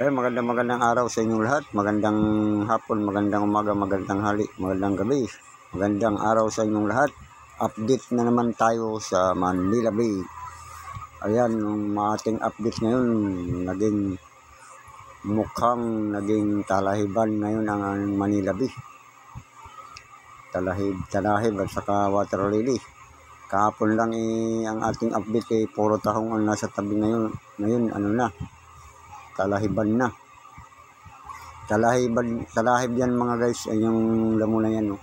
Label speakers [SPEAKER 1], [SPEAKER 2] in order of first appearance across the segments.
[SPEAKER 1] Magandang araw sa inyong lahat. Magandang hapon, magandang umaga, magandang hali, magandang gabi. Magandang araw sa inyong lahat. Update na naman tayo sa Manila Bay. Ayan, yung ating update ngayon, mukhang naging talahiban ngayon ang Manila Bay. Talahib at saka water lily. Kahapon lang ang ating update puro tahong ang nasa tabi ngayon. Ngayon talahiban na. Talahib yan mga guys, ay yung lamon na yan.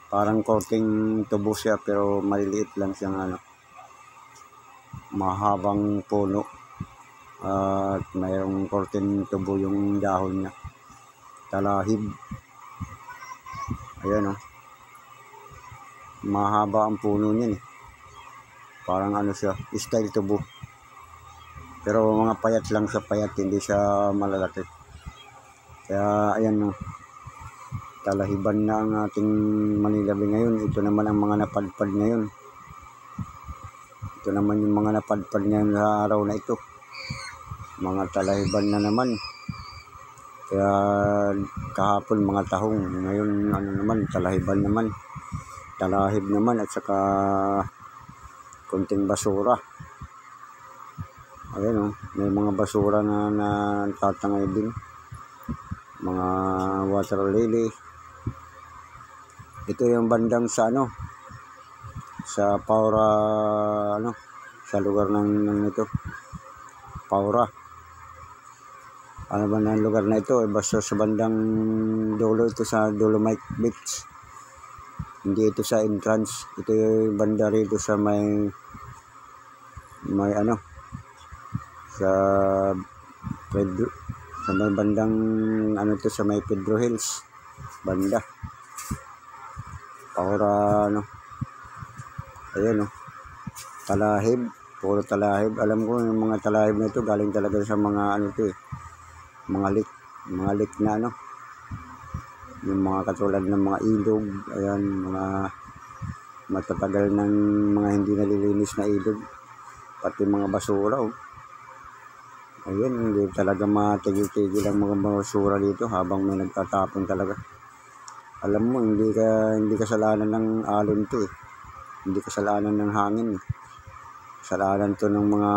[SPEAKER 1] Parang korting tubo siya pero maliliit lang siyang mahabang puno. At mayroong korting tubo yung dahon niya. Talahib. Ayan mahaba ang puno niyan Parang siya, style tubo. Pero mga payat lang siya, hindi siya malalaki. Kaya ayan talahiban na ang ating Manila Bay ngayon. Ito naman ang mga napadpad ngayon. Ito naman yung mga napadpad ngayon sa araw na ito. Mga talahiban na naman. Kaya kahapon mga tahong, ngayon naman talahiban naman. Talahib naman at saka konting basura. Ayan may mga basura na natatangay din. Mga water lily. Ito yung bandang sa sa Paura, sa lugar ng ito. Paura. Ano ba na lugar na ito? Basta sa bandang dulo, ito sa Dolomite Beach. Hindi ito sa entrance. Ito yung banda rito sa may sa Pedro, sa may bandang sa may Pedro Hills banda. Paura ayan talahib, puro talahib. Alam ko yung mga talahib na ito galing talaga sa mga mga lake na yung mga katulad ng mga ilog. Ayan, mga matatagal ng mga hindi nalilinis na ilog, pati mga basura Ayan, hindi talaga matigil-tigil ang mga basura dito habang may nagtatapon talaga. Alam mo, hindi kasalanan ng alon to Hindi kasalanan ng hangin Kasalanan to ng mga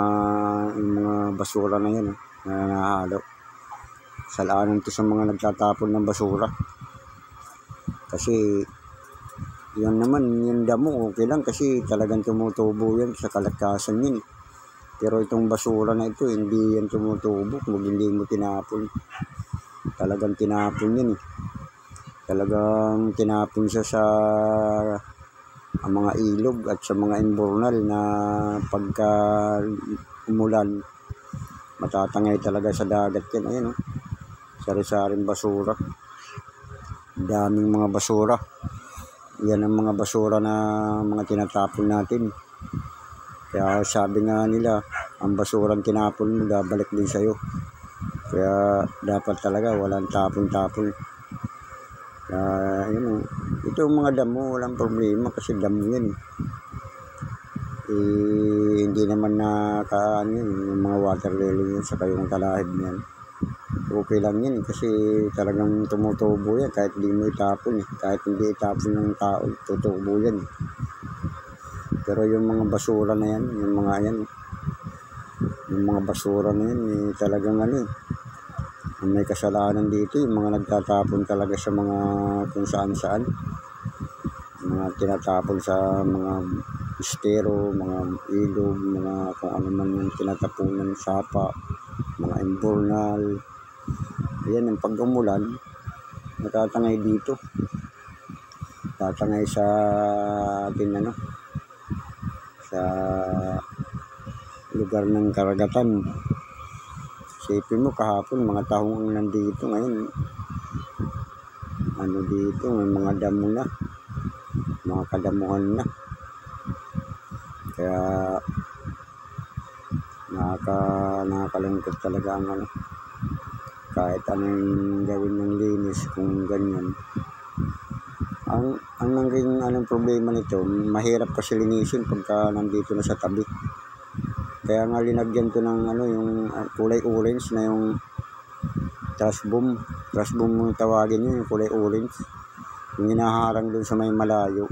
[SPEAKER 1] basura na yan na nahalo. Kasalanan to sa mga nagtatapon ng basura. Kasi yan naman, yung damo okay lang kasi talagang tumutubo yan sa kalakasan yun Pero itong basura na ito, hindi yan tumutubo kung hindi mo tinapon. Talagang tinapon yan Talagang tinapon siya sa mga ilog at sa mga imburnal na pagka umulan, matatangay talaga sa dagat yan. Ayan sari-saring basura. Daming mga basura. Yan ang mga basura na mga tinatapon natin. Kaya sabi nga nila, ang basurang tinapon mo, babalik din sa'yo. Kaya dapat talaga walang tapon-tapon. Ito mga damo, walang problema kasi damo yan. Hindi naman yung mga water lily yun, saka yung talahib niyan. Okay lang yan kasi talagang tumutubo yan kahit hindi mo itapon. Kahit hindi itapon ng tao, tutubo yan. Pero yung mga basura na yan, yung mga basura na yan, talagang may kasalanan dito. Yung mga nagtatapon talaga sa mga kung saan-saan. Mga tinatapon sa mga estero, mga ilog, mga kung ano man yung tinatapunan, sapa, mga imburnal. Ayan, yung pag-umulan, natatangay dito. Tatangay sa atin sa lugar ng karagatan. Isipin mo kahapon mga tahong ang nandito, ngayon dito may mga damo na, mga kadamuhan na. Kaya nakakalungkot talaga ang kahit anong gawin ng linis kung ganyan. Ang naging problema nito, mahirap kasi linisin pagka nandito na sa tabi. Kaya nga linagyan ko ng yung kulay orange na yung trash boom mo tawagin yun, yung kulay orange. Yung hinaharang dun sa may malayo,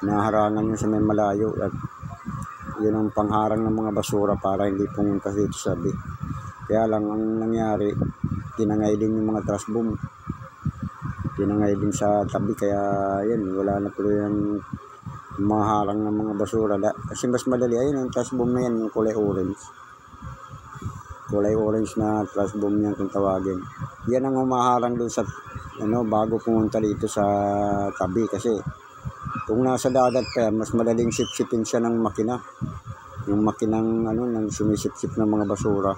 [SPEAKER 1] hinaharangan yun sa may malayo, at yun ang pangharang ng mga basura para hindi pumunta dito sa tabi. Kaya lang ang nangyari, tinangay din yung mga trash boom, tinangay din sa tabi, kaya yan, wala na tuloy ang maharang ng mga basura. Kasi mas madali, ayun ang trash boom na yan, yung kulay orange na trash boom yan kung tawagin. Yan ang humaharang doon sa bago pumunta dito sa tabi. Kasi kung nasa dagat pa yan, mas madaling sipsipin siya ng makina, yung makinang ng sumisipsip ng mga basura.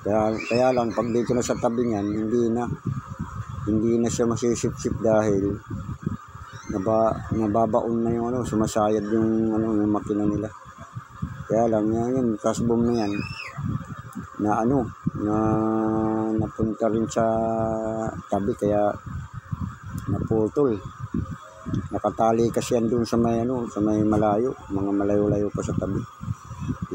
[SPEAKER 1] Kaya lang pag dito na sa tabi niyan, hindi na siya masisipsip dahil nababaon na yung sumasayad yung yung makina nila. Kaya lang yan trash boom na yan na napunta rin sa tabi, kaya naputol. Nakatali kasi yan doon sa may sa may malayo, mga malayo-layo pa sa tabi.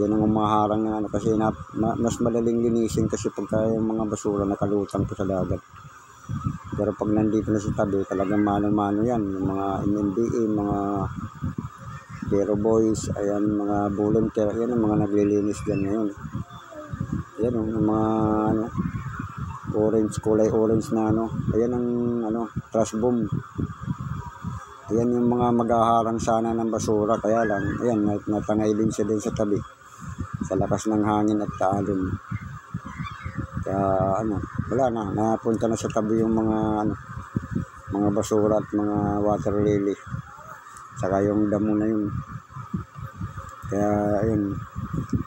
[SPEAKER 1] Yan ang umaharang na kasi mas madaling linisin kasi pagka yung mga basura nakalutang po sa dagat. Pero pag nandito na sa tabi, talagang mano-mano yan, yung mga MMDA, mga Zero Boys, ayan, mga volunteer, yan ang mga naglilinis dyan ngayon. Ayan yung mga kulay orange na ayan ang trash boom. Ayan yung mga maghaharang sana ng basura, kaya lang ayan, natangay din siya din sa tabi sa lakas ng hangin at taalon. Kaya wala na, napunta na sa tabi yung mga basura at mga water lily, saka yung damo na yun. Kaya ayun,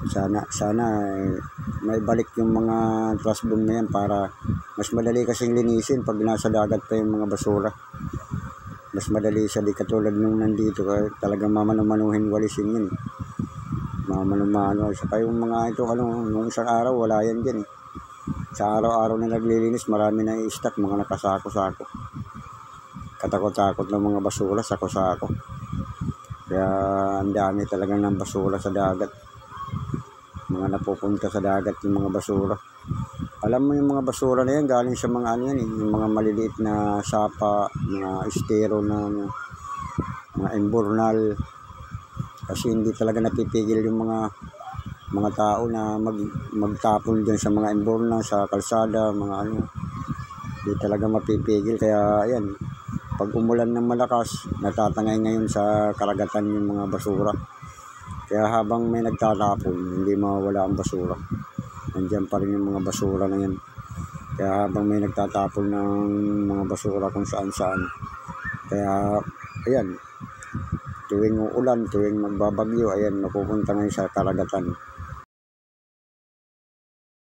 [SPEAKER 1] sana may balik yung mga trash boom na yan para mas madali kasing linisin pag nasa dagat pa yung mga basura. Mas madali siya, di katulad nung nandito, talagang mamano-manuhin walisin yun. Mamano-mano. Saka yung mga ito, nung isang araw, wala yan dyan. Sa araw-araw na naglilinis, marami na i-stack, mga nakasako-sako. Katakot-takot ng mga basura, sako-sako. Kaya ang dami talagang ng basura sa dagat. Mga napupunta sa dagat yung mga basura. Alam mo yung mga basura na yan, galing sa mga yung mga maliliit na sapa, mga estero na mga embornal. Kasi hindi talaga napipigil yung mga tao na magtapon din sa mga embornal, sa kalsada, mga hindi talaga mapipigil. Kaya ayan, pag umulan ng malakas, natatangay ngayon sa karagatan yung mga basura. Kaya habang may nagtatapon, hindi mawawala ang basura. Nandiyan pa rin yung mga basura na yan. Kaya habang may nagtatapon ng mga basura kung saan-saan. Kaya ayan, tuwing uulan, tuwing magbabagyo, ayan, napupunta ngayon sa karagatan.